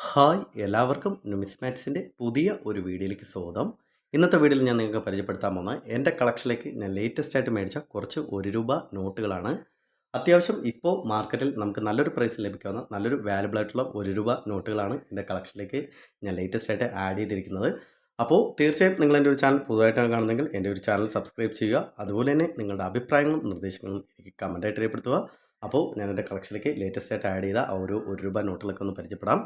Hi എല്ലാവർക്കും നുമിസ്മാറ്റിക്സിൻ്റെ പുതിയ ഒരു വീഡിയോയിലേക്ക് സ്വാഗതം. ഇന്നത്തെ വീഡിയോയിൽ ഞാൻ നിങ്ങൾക്ക് പരിചയപ്പെടുത്താൻ പോകുന്നത് എൻ്റെ കളക്ഷനിലേക്ക് ഞാൻ ലേറ്റസ്റ്റ് ആയിട്ട് മേടിച്ച കുറച്ച് ₹1 നോട്ടുകളാണ്. അത്യാവശ്യം ഇപ്പോൾ മാർക്കറ്റിൽ നമുക്ക് നല്ലൊരു പ്രൈസിൽ ലഭിക്കാവുന്ന നല്ലൊരു വാല്യുബിൾ ആയിട്ടുള്ള ₹1 നോട്ടുകളാണ് എൻ്റെ കളക്ഷനിലേക്ക് ഞാൻ ലേറ്റസ്റ്റ് ആയിട്ട് ആഡ് ചെയ്തിരിക്കുന്നത്. അപ്പോൾ തീർച്ചയായും നിങ്ങൾ എൻ്റെ ഒരു ചാനൽ പുതുതായിട്ടാണ് കാണുന്നതെങ്കിൽ എൻ്റെ ഒരു ചാനൽ സബ്സ്ക്രൈബ് ചെയ്യുക. അതുപോലെ തന്നെ നിങ്ങളുടെ അഭിപ്രായങ്ങളും നിർദ്ദേശങ്ങളും എനിക്ക് കമൻറ്റായിട്ട് രേഖപ്പെടുത്തുക. അപ്പോൾ ഞാൻ എൻ്റെ കളക്ഷനിലേക്ക് ലേറ്റസ്റ്റ് ആയിട്ട് ആഡ് ചെയ്ത ആ ഒരു ₹1 നോട്ടുകളൊക്കെ ഒന്ന് പരിചയപ്പെടാം.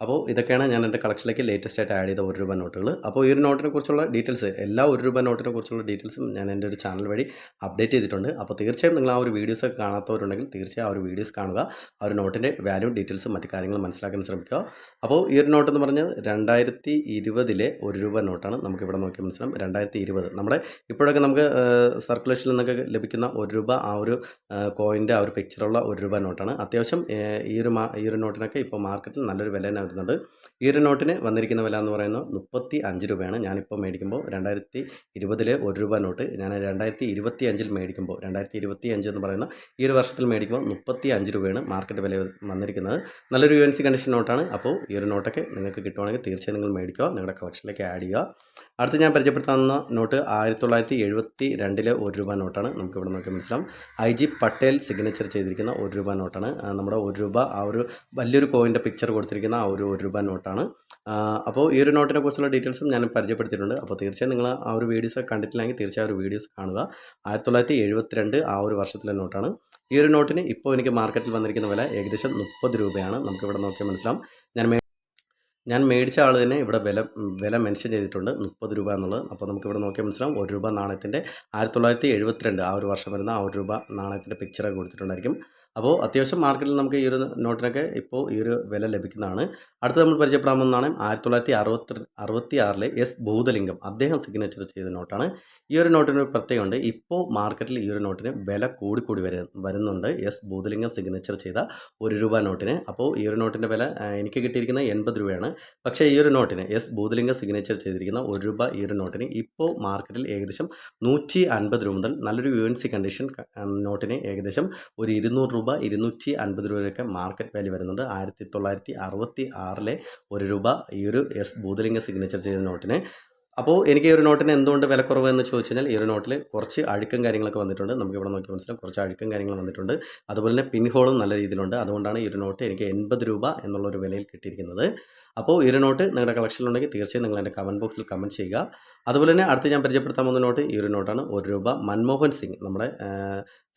അപ്പോൾ ഇതൊക്കെയാണ് ഞാൻ എൻ്റെ കളക്ഷനിലേക്ക് ലേറ്റസ്റ്റ് ആയിട്ട് ആഡ് ചെയ്ത ₹1 നോട്ടുകൾ. അപ്പോൾ ഈ ഒരു നോട്ടിനെ കുറിച്ചുള്ള ഡീറ്റെയിൽസ് എല്ലാ ₹1 നോട്ടിനെ കുറിച്ചുള്ള ഡീറ്റെയിൽസും ഞാൻ എൻ്റെ ഒരു ചാനൽ വഴി അപ്ഡേറ്റ് ചെയ്തിട്ടുണ്ട്. അപ്പോൾ തീർച്ചയായും നിങ്ങൾ ആ ഒരു വീഡിയോസ് ഒക്കെ കാണാത്തവരുണ്ടെങ്കിൽ തീർച്ചയായും ആ ഒരു വീഡിയോസ് കാണുക. ആ ഒരു നോട്ടിൻ്റെ വാല്യൂ ഡീറ്റെയിൽസും മറ്റു കാര്യങ്ങളും മനസ്സിലാക്കാൻ ശ്രമിക്കുക. അപ്പോൾ ഈ ഒരു നോട്ട് എന്ന് പറഞ്ഞാൽ 2020 ₹1 നോട്ടാണ്. നമുക്കിവിടെ നോക്കി മനസ്സിലാവും 2020 നമ്മുടെ ഇപ്പോഴൊക്കെ നമുക്ക് സർക്കുലേഷനിൽ നിന്നൊക്കെ ലഭിക്കുന്ന ₹1 ആ ഒരു കോയിൻ്റെ ആ ഒരു പിക്ചറുള്ള ₹1 നോട്ടാണ്. അത്യാവശ്യം ഈ ഒരു നോട്ടിനൊക്കെ ഇപ്പോൾ മാർക്കറ്റിൽ നല്ലൊരു വില തന്നെ വരുന്നുണ്ട്. ഈ ഒരു നോട്ടിന് വന്നിരിക്കുന്ന വില എന്ന് പറയുന്നത് ₹35. ഞാനിപ്പോൾ മേടിക്കുമ്പോൾ 2020 ₹1 നോട്ട് ഞാൻ 2025 മേടിക്കുമ്പോൾ 2025 എന്ന് പറയുന്ന ഈ ഒരു വർഷത്തിൽ മേടിക്കുമ്പോൾ ₹35 മാർക്കറ്റ് വില വന്നിരിക്കുന്നത്. നല്ലൊരു UNC കണ്ടീഷൻ നോട്ടാണ്. അപ്പോൾ ഈ ഒരു നോട്ടൊക്കെ നിങ്ങൾക്ക് കിട്ടുവാണെങ്കിൽ തീർച്ചയായും നിങ്ങൾ മേടിക്കുക, നിങ്ങളുടെ കളക്ഷനിലേക്ക് ആഡ് ചെയ്യുക. അടുത്ത് ഞാൻ പരിചയപ്പെടുത്താവുന്ന നോട്ട് 1972 ₹1 നോട്ടാണ്. നമുക്കിവിടെ നോക്കി മനസ്സിലാവും IG പട്ടേൽ സിഗ്നേച്ചർ ചെയ്തിരിക്കുന്ന ₹1 നോട്ടാണ്. നമ്മുടെ ₹1 ആ ഒരു വലിയൊരു കോയിൻ്റെ പിക്ചർ കൊടുത്തിരിക്കുന്ന ആ ഒരു ₹1 നോട്ടാണ്. അപ്പോൾ ഈ ഒരു നോട്ടിനെ കുറിച്ചുള്ള ഡീറ്റെയിൽസും ഞാൻ പരിചയപ്പെടുത്തിയിട്ടുണ്ട്. അപ്പോൾ തീർച്ചയായും നിങ്ങൾ ആ ഒരു വീഡിയോസ് കണ്ടിട്ടില്ലെങ്കിൽ തീർച്ചയായും ഒരു വീഡിയോസ് കാണുക. 1972 ആ ഒരു വർഷത്തിലെ നോട്ടാണ്. ഈ ഒരു നോട്ടിന് ഇപ്പോൾ എനിക്ക് മാർക്കറ്റിൽ വന്നിരിക്കുന്ന വില ഏകദേശം ₹30. നമുക്കിവിടെ നോക്കിയാൽ മനസ്സിലാവും. ഞാൻ മേടിച്ച ആൾ തന്നെ ഇവിടെ വില മെൻഷൻ ചെയ്തിട്ടുണ്ട് ₹30 എന്നുള്ളത്. അപ്പോൾ നമുക്കിവിടെ നോക്കിയാൽ മനസ്സിലാവും ₹1 നാണയത്തിൻ്റെ 1972 ആ ഒരു വർഷം വരുന്ന ആ ₹1 നാണയത്തിൻ്റെ പിക്ചറൊക്കെ കൊടുത്തിട്ടുണ്ടായിരിക്കും. അപ്പോൾ അത്യാവശ്യം മാർക്കറ്റിൽ നമുക്ക് ഈ ഒരു നോട്ടിനൊക്കെ ഇപ്പോൾ ഈ ഒരു വില ലഭിക്കുന്നതാണ്. അടുത്ത് നമ്മൾ പരിചയപ്പെടാൻ പോകുന്നതാണ് 1966 എസ് ഭൂതലിംഗം അദ്ദേഹം സിഗ്നേച്ചർ ചെയ്ത നോട്ടാണ്. ഈ ഒരു നോട്ടിന് ഒരു പ്രത്യേകമുണ്ട്. ഇപ്പോൾ മാർക്കറ്റിൽ ഈ ഒരു നോട്ടിന് വില കൂടി വരുന്നുണ്ട്. എസ് ഭൂതലിംഗം സിഗ്നേച്ചർ ചെയ്ത ₹1 നോട്ടിന്. അപ്പോൾ ഈ ഒരു നോട്ടിൻ്റെ വില എനിക്ക് കിട്ടിയിരിക്കുന്നത് ₹80. പക്ഷേ ഈ ഒരു നോട്ടിന് എസ് ഭൂതലിംഗം സിഗ്നേച്ചർ ചെയ്തിരിക്കുന്ന ₹1 ഈ ഒരു നോട്ടിന് ഇപ്പോൾ മാർക്കറ്റിൽ ഏകദേശം ₹150 മുതൽ നല്ലൊരു UNC കണ്ടീഷൻ നോട്ടിന് ഏകദേശം ഒരു ₹200 ₹250 വരെയൊക്കെ മാർക്കറ്റ് വാല്യൂ വരുന്നുണ്ട്. 1966 ₹1 ഈ ഒരു എസ് ഭൂതലിംഗ സിഗ്നേച്ചർ ചെയ്ത നോട്ടിന്. അപ്പോൾ എനിക്ക് ഈ ഒരു നോട്ടിന് എന്തുകൊണ്ട് വില കുറവ് എന്ന് ചോദിച്ചു കഴിഞ്ഞാൽ ഈ ഒരു നോട്ടിൽ കുറച്ച് അഴുക്കും കാര്യങ്ങളൊക്കെ വന്നിട്ടുണ്ട്. നമുക്കിവിടെ നോക്കി മനസ്സിലാവും കുറച്ച് അഴുക്കും കാര്യങ്ങളും വന്നിട്ടുണ്ട്. അതുപോലെ തന്നെ പിൻ ഹോളും നല്ല രീതിയിലുണ്ട്. അതുകൊണ്ടാണ് ഈ ഒരു നോട്ട് എനിക്ക് ₹80 എന്നുള്ളൊരു വിലയിൽ കിട്ടിയിരിക്കുന്നത്. അപ്പോൾ ഈ ഒരു നോട്ട് നിങ്ങളുടെ കളക്ഷനിലുണ്ടെങ്കിൽ തീർച്ചയായും നിങ്ങൾ എൻ്റെ കമൻറ്റ് ബോക്സിൽ കമൻറ്റ് ചെയ്യുക. അതുപോലെ തന്നെ അടുത്ത് ഞാൻ പരിചയപ്പെടുത്താൻ പോകുന്ന നോട്ട് ഈ ഒരു നോട്ടാണ്. ₹1 മൻമോഹൻ സിംഗ് നമ്മുടെ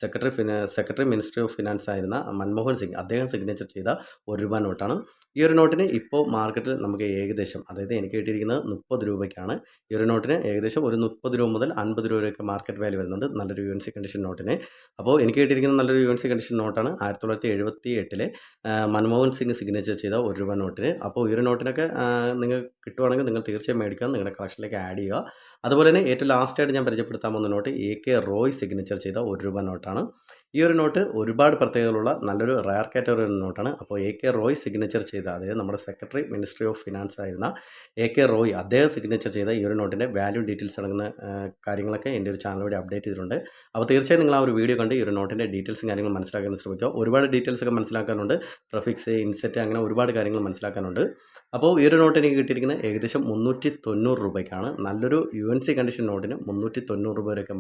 സെക്രട്ടറി മിനിസ്റ്റർ ഓഫ് ഫിനാൻസ് ആയിരുന്ന മൻമോഹൻ സിംഗ് അദ്ദേഹം സിഗ്നേച്ചർ ചെയ്ത ₹1 നോട്ടാണ്. ഈ ഒരു നോട്ടിന് ഇപ്പോൾ മാർക്കറ്റിൽ നമുക്ക് ഏകദേശം അതായത് എനിക്ക് കിട്ടിയിരിക്കുന്നത് ₹30 ഈ ഒരു നോട്ടിന് ഏകദേശം ഒരു ₹30 മുതൽ ₹50 വരെയൊക്കെ മാർക്കറ്റ് വാല്യൂ വരുന്നുണ്ട് നല്ലൊരു UNC കണ്ടീഷൻ നോട്ടിന്. അപ്പോൾ എനിക്ക് കിട്ടിയിരിക്കുന്ന നല്ലൊരു UNC കണ്ടീഷൻ നോട്ടാണ് 1978 മൻമോഹൻ സിംഗ് സിഗ്നേച്ചർ ചെയ്ത ₹1 നോട്ടിന്. അപ്പോൾ ഈ ഒരു നോട്ടിനൊക്കെ നിങ്ങൾ കിട്ടുവാണെങ്കിൽ നിങ്ങൾ തീർച്ചയായും മേടിക്കുക, നിങ്ങളുടെ കളക്ഷനിലേക്ക് ആഡ് ചെയ്യുക. അതുപോലെ തന്നെ ഏറ്റവും ലാസ്റ്റായിട്ട് ഞാൻ പരിചയപ്പെടുത്താൻ പോകുന്ന നോട്ട് AK റോയ് സിഗ്നേച്ചർ ചെയ്ത ₹1 നോട്ടാണ്. ഈ ഒരു നോട്ട് ഒരുപാട് പ്രത്യേകതകളുള്ള നല്ലൊരു റയർ കാറ്റഗറി നോട്ടാണ്. അപ്പോൾ AK റോയ് സിഗ്നേച്ചർ ചെയ്ത അതായത് നമ്മുടെ സെക്രട്ടറി മിനിസ്ട്രി ഓഫ് ഫിനാൻസ് ആയിരുന്ന AK റോയ് അദ്ദേഹം സിഗ്നേച്ചർ ചെയ്ത ഈ ഒരു നോട്ടിൻ്റെ വാല്യൂ ഡീറ്റെയിൽസ് അടങ്ങുന്ന കാര്യങ്ങളൊക്കെ എൻ്റെ ഒരു ചാനൽ വഴി അപ്ഡേറ്റ് ചെയ്തിട്ടുണ്ട്. അപ്പോൾ തീർച്ചയായും നിങ്ങൾ ആ ഒരു വീഡിയോ കണ്ട് ഈ ഒരു നോട്ടിൻ്റെ ഡീറ്റെയിൽസും കാര്യങ്ങളും മനസ്സിലാക്കാൻ ശ്രമിക്കുക. ഒരുപാട് ഡീറ്റെയിൽസ് ഒക്കെ മനസ്സിലാക്കാനുണ്ട്. പ്രഫിക്സ്, ഇൻസെറ്റ് അങ്ങനെ ഒരുപാട് കാര്യങ്ങൾ മനസ്സിലാക്കാനുണ്ട്. അപ്പോൾ ഈ ഒരു നോട്ട് എനിക്ക് കിട്ടിയിരിക്കുന്നത് ഏകദേശം ₹390 നല്ലൊരു UNC കണ്ടീഷൻ നോട്ടിന് ₹390 വരെയൊക്കെ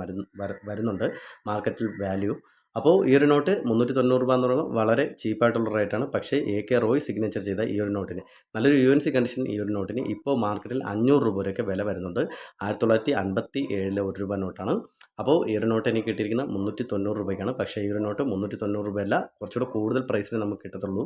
വരുന്നുണ്ട് മാർക്കറ്റിൽ വാല്യൂ. അപ്പോൾ ഈ ഒരു നോട്ട് ₹390 എന്ന് പറയുമ്പോൾ വളരെ ചീപ്പായിട്ടുള്ള റേറ്റാണ്. പക്ഷേ AK റോയ് സിഗ്നേച്ചർ ചെയ്ത ഈ ഒരു നോട്ടിന് നല്ലൊരു UNC കണ്ടീഷൻ ഈ ഒരു നോട്ടിന് ഇപ്പോൾ മാർക്കറ്റിൽ ₹500 വരെയൊക്കെ വില വരുന്നുണ്ട്. 1957 ₹1 നോട്ടാണ്. അപ്പോൾ ഈ ഒരു നോട്ട് എനിക്ക് കിട്ടിയിരിക്കുന്നത് ₹390. പക്ഷേ ഈ ഒരു നോട്ട് ₹390 അല്ല, കുറച്ചുകൂടെ കൂടുതൽ പ്രൈസിന് നമുക്ക് കിട്ടത്തുള്ളൂ.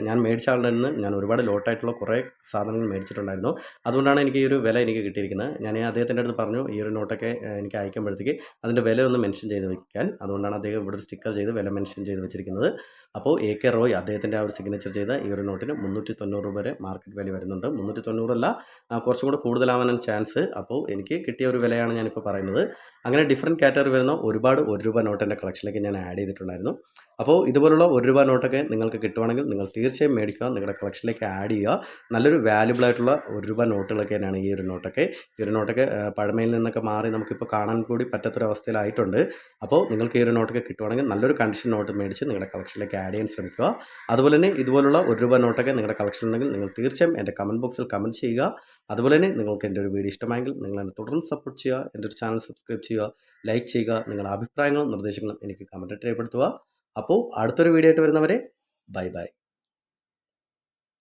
ഞാൻ മേടിച്ച ആളുടെ നിന്ന് ഞാൻ ഒരുപാട് ലോട്ടായിട്ടുള്ള കുറേ സാധനങ്ങൾ മേടിച്ചിട്ടുണ്ടായിരുന്നു. അതുകൊണ്ടാണ് എനിക്ക് ഈ ഒരു വില എനിക്ക് കിട്ടിയിരിക്കുന്നത്. ഞാൻ അദ്ദേഹത്തിൻ്റെ അടുത്ത് പറഞ്ഞു ഈ ഒരു നോട്ടൊക്കെ എനിക്ക് അയക്കുമ്പോഴത്തേക്ക് അതിൻ്റെ വില ഒന്ന് മെൻഷൻ ചെയ്ത് വയ്ക്കാൻ. അതുകൊണ്ടാണ് അദ്ദേഹം ഇവിടെ ഒരു സ്റ്റിക്കർ ചെയ്ത് വില മെൻഷൻ ചെയ്ത് വെച്ചിരിക്കുന്നത്. അപ്പോൾ AK റോയ് അദ്ദേഹത്തിൻ്റെ ആ ഒരു സിഗ്നേച്ചർ ചെയ്ത ഈ ഒരു നോട്ടിന് ₹390 വരെ മാർക്കറ്റ് വാല്യൂ വരുന്നുണ്ട്. 390 അല്ല, കുറച്ചും കൂടെ കൂടുതലാവാനാണ് ചാൻസ്. അപ്പോൾ എനിക്ക് കിട്ടിയ ഒരു വിലയാണ് ഞാനിപ്പോൾ പറയുന്നത്. അങ്ങനെ ഡിഫറൻറ്റ് കാറ്റഗറി വരുന്ന ഒരുപാട് ₹1 നോട്ട് എൻ്റെ കളക്ഷനിലേക്ക് ഞാൻ ആഡ് ചെയ്തിട്ടുണ്ടായിരുന്നു. അപ്പോൾ ഇതുപോലുള്ള ₹1 നോട്ടൊക്കെ നിങ്ങൾക്ക് കിട്ടുവാണെങ്കിൽ നിങ്ങൾ തീർച്ചയായും മേടിക്കുക, നിങ്ങളുടെ കളക്ഷനിലേക്ക് ആഡ് ചെയ്യുക. നല്ലൊരു വാല്യുബിൾ ആയിട്ടുള്ള ₹1 നോട്ടുകളൊക്കെ തന്നെയാണ് ഈ ഒരു നോട്ടൊക്കെ. ഈ ഒരു നോട്ടൊക്കെ പഴമയിൽ നിന്നൊക്കെ മാറി നമുക്കിപ്പോൾ കാണാൻ കൂടി പറ്റാത്തൊരവസ്ഥയിലായിട്ടുണ്ട്. അപ്പോൾ നിങ്ങൾക്ക് ഈ ഒരു നോട്ട് നോട്ടൊക്കെ കിട്ടുവാണെങ്കിൽ നല്ലൊരു കണ്ടീഷൻ നോട്ട് മേടിച്ച് നിങ്ങളുടെ കളക്ഷനിലേക്ക് ആഡ് ചെയ്യാൻ ശ്രമിക്കുക. അതുപോലെ തന്നെ ഇതുപോലുള്ള ₹1 നോട്ടൊക്കെ നിങ്ങളുടെ കളക്ഷൻ ഉണ്ടെങ്കിൽ നിങ്ങൾ തീർച്ചയായും എൻ്റെ കമൻറ്റ് ബോക്സിൽ കമൻറ്റ് ചെയ്യുക. അതുപോലെ തന്നെ നിങ്ങൾക്ക് എൻ്റെ ഒരു വീഡിയോ ഇഷ്ടമായെങ്കിൽ നിങ്ങൾ എന്നെ തുടർന്ന് സപ്പോർട്ട് ചെയ്യുക. എൻ്റെ ഒരു ചാനൽ സബ്സ്ക്രൈബ് ചെയ്യുക, ലൈക്ക് ചെയ്യുക. നിങ്ങളുടെ അഭിപ്രായങ്ങളും നിർദ്ദേശങ്ങളും എനിക്ക് കമൻറ്റ് രേഖപ്പെടുത്തുക. അപ്പോൾ അടുത്തൊരു വീഡിയോ ആയിട്ട് വരുന്നവരെ ബൈ ബൈ.